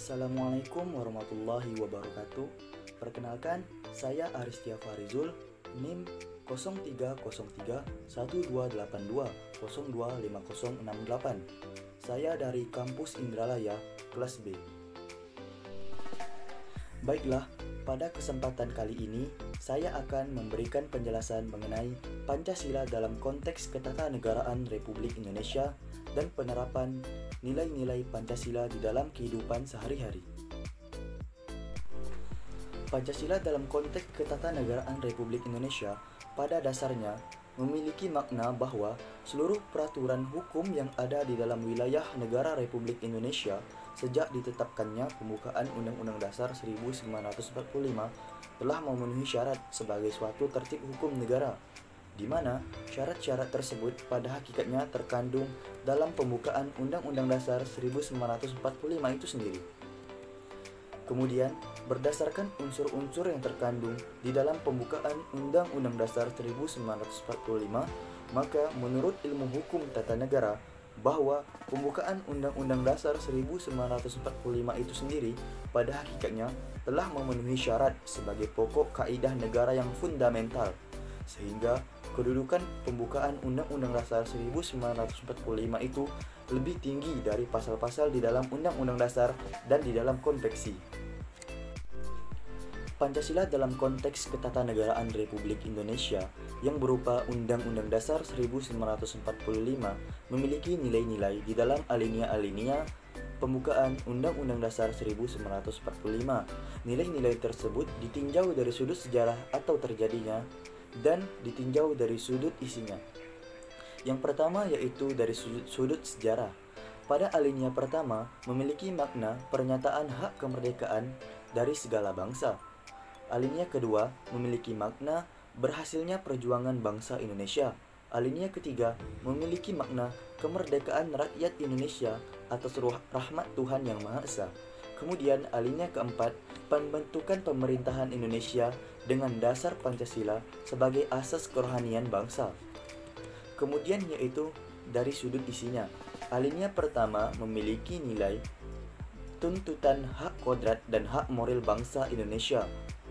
Assalamualaikum warahmatullahi wabarakatuh. Perkenalkan, saya Aristia Farizul, NIM 03031282025068. Saya dari Kampus Indralaya, kelas B. Baiklah, pada kesempatan kali ini saya akan memberikan penjelasan mengenai Pancasila dalam konteks ketatanegaraan Republik Indonesia dan penerapan nilai-nilai Pancasila di dalam kehidupan sehari-hari. Pancasila dalam konteks ketatanegaraan Republik Indonesia pada dasarnya memiliki makna bahwa seluruh peraturan hukum yang ada di dalam wilayah negara Republik Indonesia sejak ditetapkannya pembukaan Undang-Undang Dasar 1945 telah memenuhi syarat sebagai suatu tertib hukum negara, di mana syarat-syarat tersebut pada hakikatnya terkandung dalam pembukaan Undang-Undang Dasar 1945 itu sendiri. Kemudian, berdasarkan unsur-unsur yang terkandung di dalam pembukaan Undang-Undang Dasar 1945, maka menurut ilmu hukum tata negara, bahwa pembukaan Undang-Undang Dasar 1945 itu sendiri pada hakikatnya telah memenuhi syarat sebagai pokok kaidah negara yang fundamental, sehingga kedudukan pembukaan Undang-Undang Dasar 1945 itu lebih tinggi dari pasal-pasal di dalam Undang-Undang Dasar dan di dalam konveksi. Pancasila dalam konteks ketatanegaraan Republik Indonesia yang berupa Undang-Undang Dasar 1945 memiliki nilai-nilai di dalam alinea-alinea pembukaan Undang-Undang Dasar 1945. Nilai-nilai tersebut ditinjau dari sudut sejarah atau terjadinya dan ditinjau dari sudut isinya. Yang pertama yaitu dari sudut sejarah. Pada alinea pertama memiliki makna pernyataan hak kemerdekaan dari segala bangsa. Alinea kedua memiliki makna berhasilnya perjuangan bangsa Indonesia. Alinea ketiga memiliki makna kemerdekaan rakyat Indonesia atas rahmat Tuhan Yang Maha Esa. Kemudian alinea keempat, pembentukan pemerintahan Indonesia dengan dasar Pancasila sebagai asas kerohanian bangsa. Kemudian yaitu dari sudut isinya. Alinea pertama memiliki nilai tuntutan hak kodrat dan hak moral bangsa Indonesia.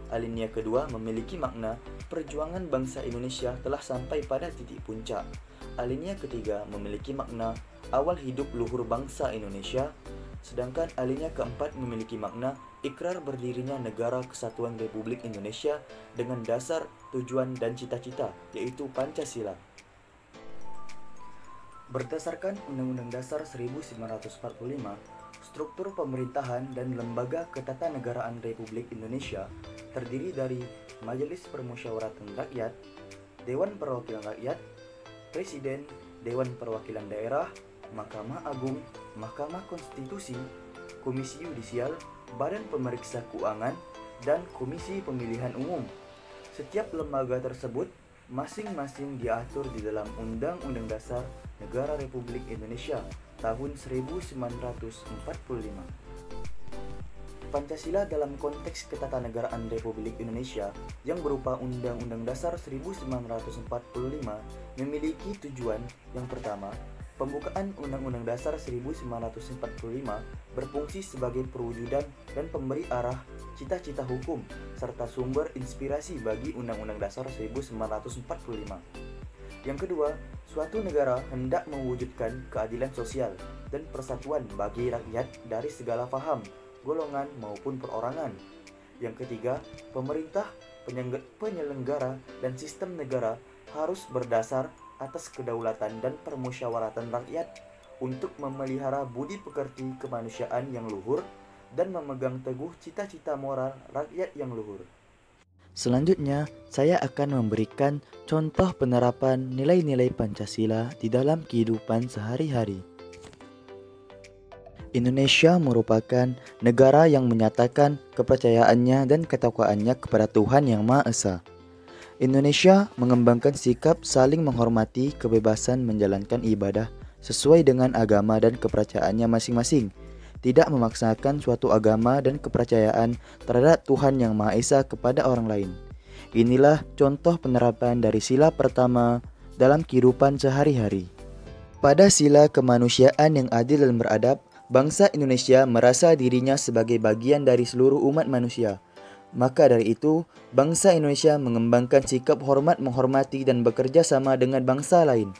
Alinea kedua memiliki makna perjuangan bangsa Indonesia telah sampai pada titik puncak. Alinea ketiga memiliki makna awal hidup luhur bangsa Indonesia. Sedangkan alinea keempat memiliki makna ikrar berdirinya Negara Kesatuan Republik Indonesia dengan dasar, tujuan, dan cita-cita, yaitu Pancasila. Berdasarkan Undang-Undang Dasar 1945, struktur pemerintahan dan lembaga ketatanegaraan Republik Indonesia terdiri dari Majelis Permusyawaratan Rakyat, Dewan Perwakilan Rakyat, Presiden, Dewan Perwakilan Daerah, Mahkamah Agung, Mahkamah Konstitusi, Komisi Yudisial, Badan Pemeriksa Keuangan, dan Komisi Pemilihan Umum. Setiap lembaga tersebut masing-masing diatur di dalam Undang-Undang Dasar Negara Republik Indonesia tahun 1945. Pancasila dalam konteks ketatanegaraan Republik Indonesia yang berupa Undang-Undang Dasar 1945 memiliki tujuan yang pertama. Pembukaan Undang-Undang Dasar 1945 berfungsi sebagai perwujudan dan pemberi arah cita-cita hukum serta sumber inspirasi bagi Undang-Undang Dasar 1945. Yang kedua, suatu negara hendak mewujudkan keadilan sosial dan persatuan bagi rakyat dari segala paham, golongan maupun perorangan. Yang ketiga, pemerintah, penyelenggara, dan sistem negara harus berdasar atas kedaulatan dan permusyawaratan rakyat untuk memelihara budi pekerti kemanusiaan yang luhur dan memegang teguh cita-cita moral rakyat yang luhur. Selanjutnya, saya akan memberikan contoh penerapan nilai-nilai Pancasila di dalam kehidupan sehari-hari. Indonesia merupakan negara yang menyatakan kepercayaannya dan ketakwaannya kepada Tuhan Yang Maha Esa. Indonesia mengembangkan sikap saling menghormati kebebasan menjalankan ibadah sesuai dengan agama dan kepercayaannya masing-masing, tidak memaksakan suatu agama dan kepercayaan terhadap Tuhan Yang Maha Esa kepada orang lain. Inilah contoh penerapan dari sila pertama dalam kehidupan sehari-hari. Pada sila kemanusiaan yang adil dan beradab, bangsa Indonesia merasa dirinya sebagai bagian dari seluruh umat manusia. Maka dari itu, bangsa Indonesia mengembangkan sikap hormat menghormati dan bekerja sama dengan bangsa lain.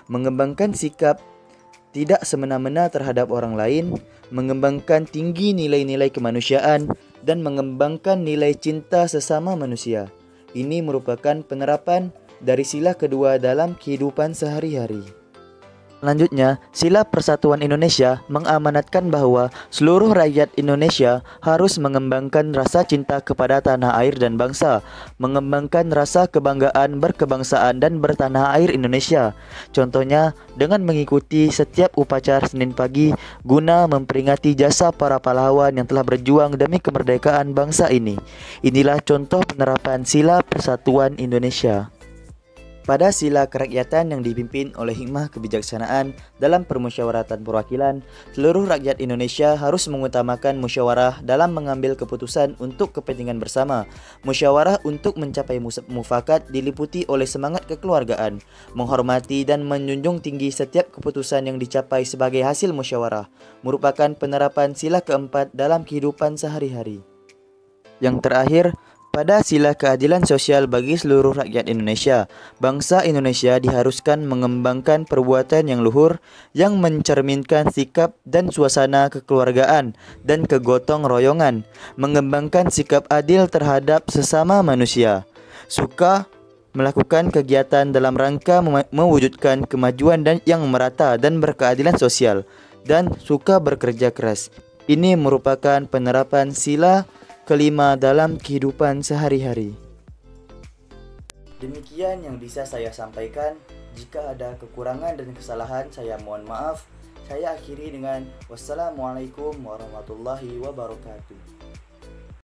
Mengembangkan sikap tidak semena-mena terhadap orang lain, mengembangkan tinggi nilai-nilai kemanusiaan, dan mengembangkan nilai cinta sesama manusia. Ini merupakan penerapan dari sila kedua dalam kehidupan sehari-hari. Selanjutnya, Sila Persatuan Indonesia mengamanatkan bahwa seluruh rakyat Indonesia harus mengembangkan rasa cinta kepada tanah air dan bangsa, mengembangkan rasa kebanggaan berkebangsaan dan bertanah air Indonesia. Contohnya, dengan mengikuti setiap upacara Senin pagi guna memperingati jasa para pahlawan yang telah berjuang demi kemerdekaan bangsa ini. Inilah contoh penerapan Sila Persatuan Indonesia. Pada sila kerakyatan yang dipimpin oleh hikmah kebijaksanaan dalam permusyawaratan perwakilan, seluruh rakyat Indonesia harus mengutamakan musyawarah dalam mengambil keputusan untuk kepentingan bersama. Musyawarah untuk mencapai mufakat diliputi oleh semangat kekeluargaan, menghormati dan menjunjung tinggi setiap keputusan yang dicapai sebagai hasil musyawarah, merupakan penerapan sila keempat dalam kehidupan sehari-hari. Yang terakhir, pada sila keadilan sosial bagi seluruh rakyat Indonesia, bangsa Indonesia diharuskan mengembangkan perbuatan yang luhur yang mencerminkan sikap dan suasana kekeluargaan dan kegotong royongan, mengembangkan sikap adil terhadap sesama manusia, suka melakukan kegiatan dalam rangka mewujudkan kemajuan dan yang merata dan berkeadilan sosial, dan suka bekerja keras. Ini merupakan penerapan sila kelima dalam kehidupan sehari-hari. Demikian yang bisa saya sampaikan. Jika ada kekurangan dan kesalahan, saya mohon maaf. Saya akhiri dengan wassalamualaikum warahmatullahi wabarakatuh.